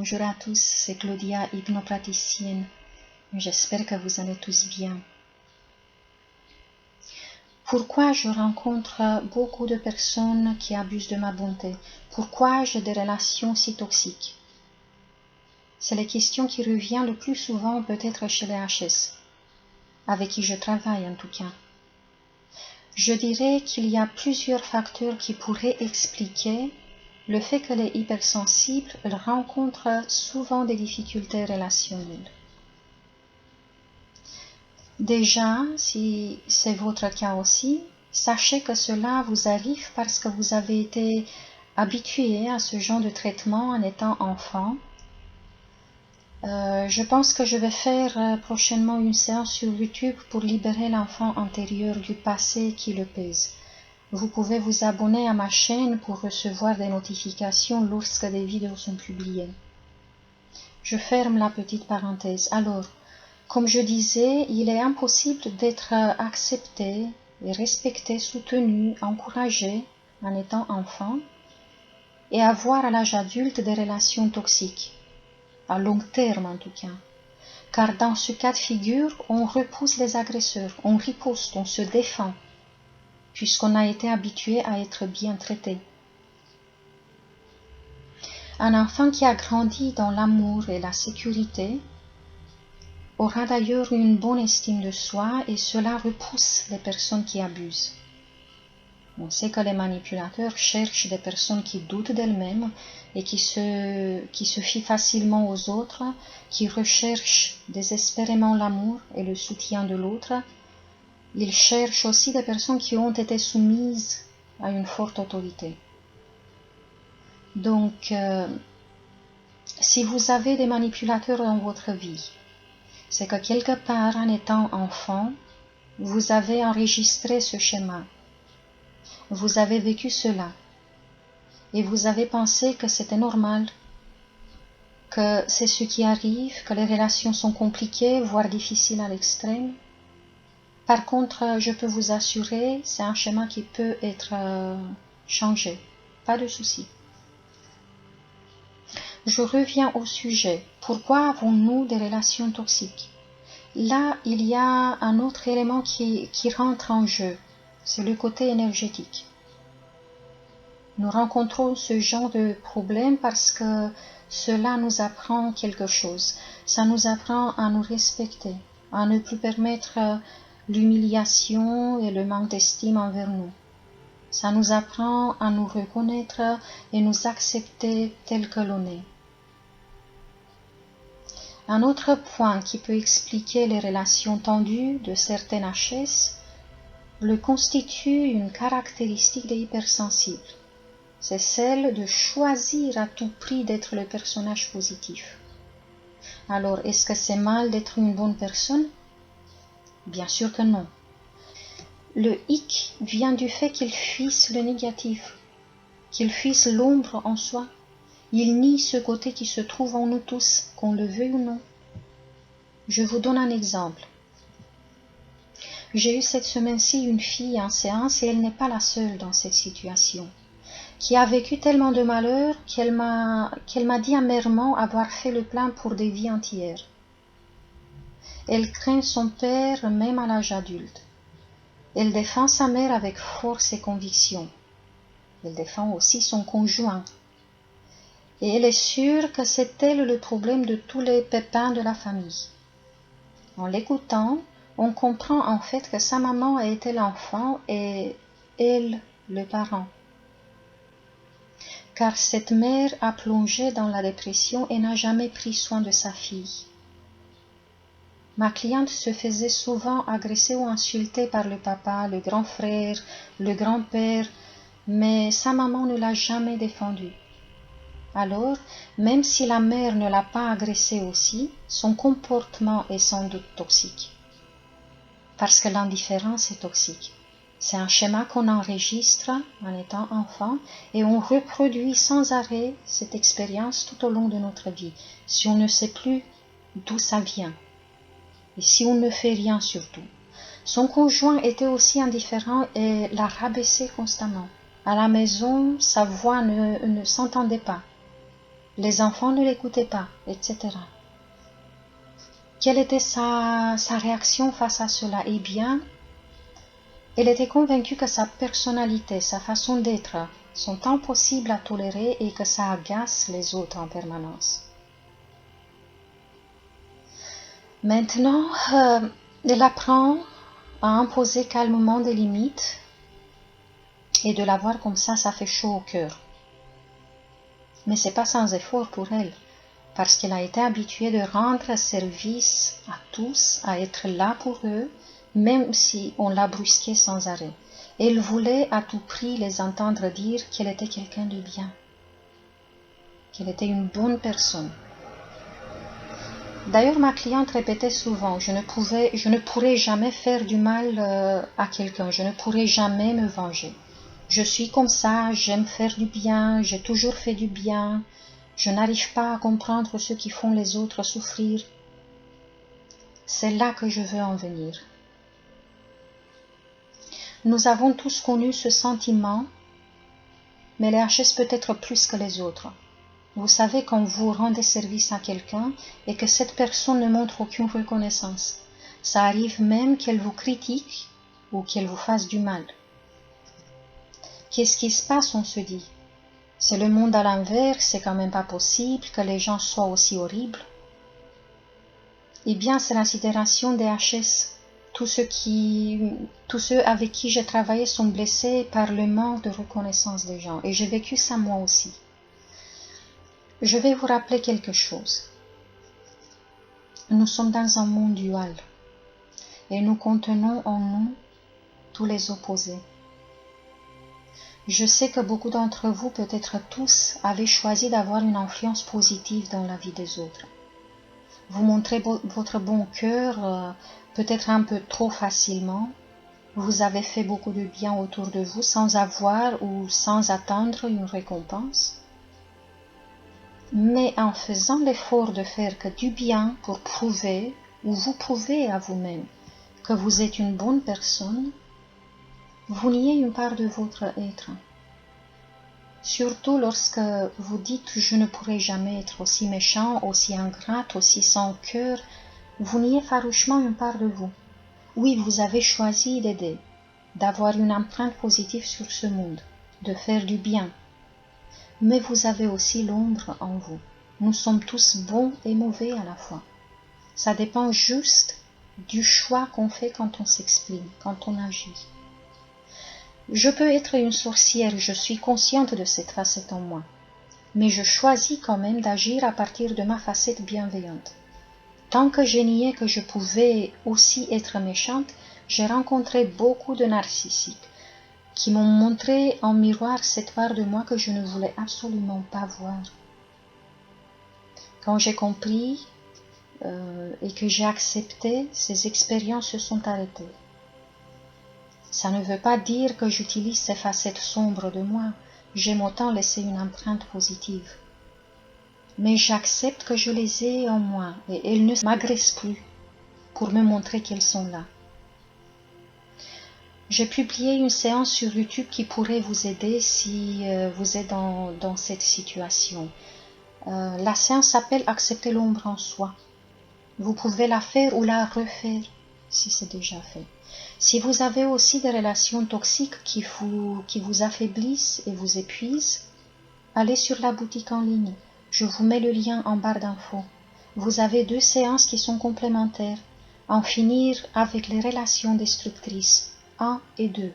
Bonjour à tous, c'est Claudia, hypnopraticienne. J'espère que vous allez tous bien. Pourquoi je rencontre beaucoup de personnes qui abusent de ma bonté? Pourquoi j'ai des relations si toxiques? C'est la question qui revient le plus souvent peut-être chez les HS, avec qui je travaille en tout cas. Je dirais qu'il y a plusieurs facteurs qui pourraient expliquer le fait que les hypersensibles rencontrent souvent des difficultés relationnelles. Déjà, si c'est votre cas aussi, sachez que cela vous arrive parce que vous avez été habitué à ce genre de traitement en étant enfant. Je pense que je vais faire prochainement une séance sur YouTube pour libérer l'enfant intérieur du passé qui le pèse. Vous pouvez vous abonner à ma chaîne pour recevoir des notifications lorsque des vidéos sont publiées. Je ferme la petite parenthèse. Alors, comme je disais, il est impossible d'être accepté, et respecté, soutenu, encouragé en étant enfant et avoir à l'âge adulte des relations toxiques, à long terme en tout cas. Car dans ce cas de figure, on repousse les agresseurs, on riposte, on se défend, puisqu'on a été habitué à être bien traité. Un enfant qui a grandi dans l'amour et la sécurité aura d'ailleurs une bonne estime de soi et cela repousse les personnes qui abusent. On sait que les manipulateurs cherchent des personnes qui doutent d'elles-mêmes et qui se fient facilement aux autres, qui recherchent désespérément l'amour et le soutien de l'autre. Ils cherchent aussi des personnes qui ont été soumises à une forte autorité. Donc, si vous avez des manipulateurs dans votre vie, c'est que quelque part, en étant enfant, vous avez enregistré ce schéma. Vous avez vécu cela. Et vous avez pensé que c'était normal, que c'est ce qui arrive, que les relations sont compliquées, voire difficiles à l'extrême. Par contre, je peux vous assurer, c'est un schéma qui peut être changé. Pas de souci. Je reviens au sujet. Pourquoi avons-nous des relations toxiques? Là, il y a un autre élément qui rentre en jeu. C'est le côté énergétique. Nous rencontrons ce genre de problème parce que cela nous apprend quelque chose. Ça nous apprend à nous respecter, à ne plus permettre l'humiliation et le manque d'estime envers nous. Ça nous apprend à nous reconnaître et nous accepter tel que l'on est. Un autre point qui peut expliquer les relations tendues de certaines HS le constitue une caractéristique des hypersensibles. C'est celle de choisir à tout prix d'être le personnage positif. Alors, est-ce que c'est mal d'être une bonne personne? Bien sûr que non. Le hic vient du fait qu'il fuisse le négatif, qu'il fuisse l'ombre en soi. Il nie ce côté qui se trouve en nous tous, qu'on le veuille ou non. Je vous donne un exemple. J'ai eu cette semaine-ci une fille en séance et elle n'est pas la seule dans cette situation, qui a vécu tellement de malheur qu'elle m'a dit amèrement avoir fait le plein pour des vies entières. Elle craint son père même à l'âge adulte. Elle défend sa mère avec force et conviction. Elle défend aussi son conjoint. Et elle est sûre que c'est elle le problème de tous les pépins de la famille. En l'écoutant, on comprend en fait que sa maman a été l'enfant et elle le parent. Car cette mère a plongé dans la dépression et n'a jamais pris soin de sa fille. Ma cliente se faisait souvent agresser ou insulter par le papa, le grand frère, le grand-père, mais sa maman ne l'a jamais défendue. Alors, même si la mère ne l'a pas agressée aussi, son comportement est sans doute toxique. Parce que l'indifférence est toxique. C'est un schéma qu'on enregistre en étant enfant et on reproduit sans arrêt cette expérience tout au long de notre vie, si on ne sait plus d'où ça vient. Et si on ne fait rien surtout. Son conjoint était aussi indifférent et la rabaissait constamment. À la maison, sa voix ne s'entendait pas. Les enfants ne l'écoutaient pas, etc. Quelle était sa réaction face à cela? Eh bien, elle était convaincue que sa personnalité, sa façon d'être sont impossibles à tolérer et que ça agace les autres en permanence. Maintenant, elle apprend à imposer calmement des limites et de la voir comme ça fait chaud au cœur. Mais c'est pas sans effort pour elle, parce qu'elle a été habituée de rendre service à tous, à être là pour eux, même si on l'a brusquée sans arrêt. Elle voulait à tout prix les entendre dire qu'elle était quelqu'un de bien, qu'elle était une bonne personne. D'ailleurs, ma cliente répétait souvent, je ne pourrais jamais faire du mal à quelqu'un, je ne pourrais jamais me venger. Je suis comme ça, j'aime faire du bien, j'ai toujours fait du bien, je n'arrive pas à comprendre ceux qui font les autres souffrir. C'est là que je veux en venir. Nous avons tous connu ce sentiment, mais les HS peut-être plus que les autres. Vous savez quand vous rendez service à quelqu'un et que cette personne ne montre aucune reconnaissance. Ça arrive même qu'elle vous critique ou qu'elle vous fasse du mal. Qu'est-ce qui se passe, on se dit? C'est le monde à l'envers, c'est quand même pas possible que les gens soient aussi horribles. Eh bien, c'est la sidération des HS. Tous ceux avec qui j'ai travaillé sont blessés par le manque de reconnaissance des gens. Et j'ai vécu ça moi aussi. Je vais vous rappeler quelque chose. Nous sommes dans un monde dual. Et nous contenons en nous tous les opposés. Je sais que beaucoup d'entre vous, peut-être tous, avez choisi d'avoir une influence positive dans la vie des autres. Vous montrez votre bon cœur, peut-être un peu trop facilement. Vous avez fait beaucoup de bien autour de vous sans avoir ou sans attendre une récompense. Mais en faisant l'effort de faire que du bien pour prouver, ou vous prouvez à vous-même, que vous êtes une bonne personne, vous niez une part de votre être. Surtout lorsque vous dites « je ne pourrai jamais être aussi méchant, aussi ingrate, aussi sans cœur », vous niez farouchement une part de vous. Oui, vous avez choisi d'aider, d'avoir une empreinte positive sur ce monde, de faire du bien. Mais vous avez aussi l'ombre en vous. Nous sommes tous bons et mauvais à la fois. Ça dépend juste du choix qu'on fait quand on s'exprime, quand on agit. Je peux être une sorcière, je suis consciente de cette facette en moi, mais je choisis quand même d'agir à partir de ma facette bienveillante. Tant que j'ai nié que je pouvais aussi être méchante, j'ai rencontré beaucoup de narcissiques qui m'ont montré en miroir cette part de moi que je ne voulais absolument pas voir. Quand j'ai compris et que j'ai accepté, ces expériences se sont arrêtées. Ça ne veut pas dire que j'utilise ces facettes sombres de moi. J'aime autant laisser une empreinte positive. Mais j'accepte que je les ai en moi et elles ne m'agressent plus pour me montrer qu'elles sont là. J'ai publié une séance sur YouTube qui pourrait vous aider si vous êtes dans cette situation. La séance s'appelle « Accepter l'ombre en soi ». Vous pouvez la faire ou la refaire si c'est déjà fait. Si vous avez aussi des relations toxiques qui vous affaiblissent et vous épuisent, allez sur la boutique en ligne. Je vous mets le lien en barre d'infos. Vous avez 2 séances qui sont complémentaires. En finir avec les relations destructrices 1 et 2.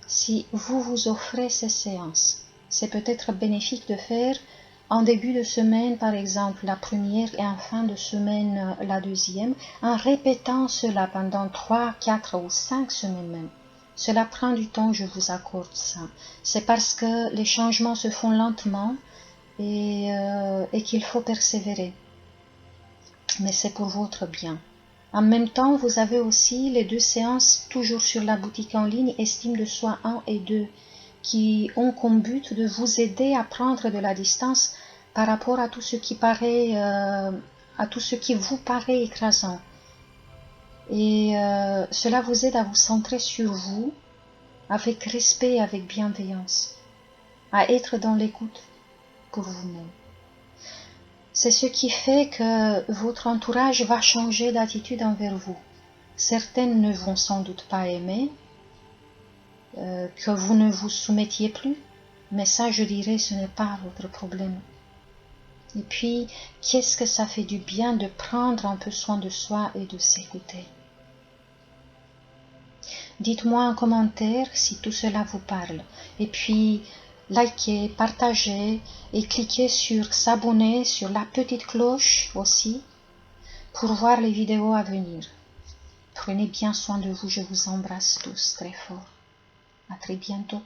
Si vous vous offrez ces séances, c'est peut-être bénéfique de faire en début de semaine, par exemple, la première et en fin de semaine, la deuxième, en répétant cela pendant 3, 4 ou 5 semaines même. Cela prend du temps, je vous accorde ça. C'est parce que les changements se font lentement et qu'il faut persévérer. Mais c'est pour votre bien. En même temps, vous avez aussi les 2 séances toujours sur la boutique en ligne, estime de soi 1 et 2, qui ont comme but de vous aider à prendre de la distance par rapport à tout ce qui vous paraît écrasant. Et cela vous aide à vous centrer sur vous, avec respect et avec bienveillance, à être dans l'écoute pour vous-même. C'est ce qui fait que votre entourage va changer d'attitude envers vous. Certaines ne vont sans doute pas aimer que vous ne vous soumettiez plus, mais ça, je dirais, ce n'est pas votre problème. Et puis, qu'est-ce que ça fait du bien de prendre un peu soin de soi et de s'écouter. Dites-moi en commentaire si tout cela vous parle. Et puis, likez, partagez et cliquez sur s'abonner, sur la petite cloche aussi, pour voir les vidéos à venir. Prenez bien soin de vous, je vous embrasse tous très fort. À très bientôt.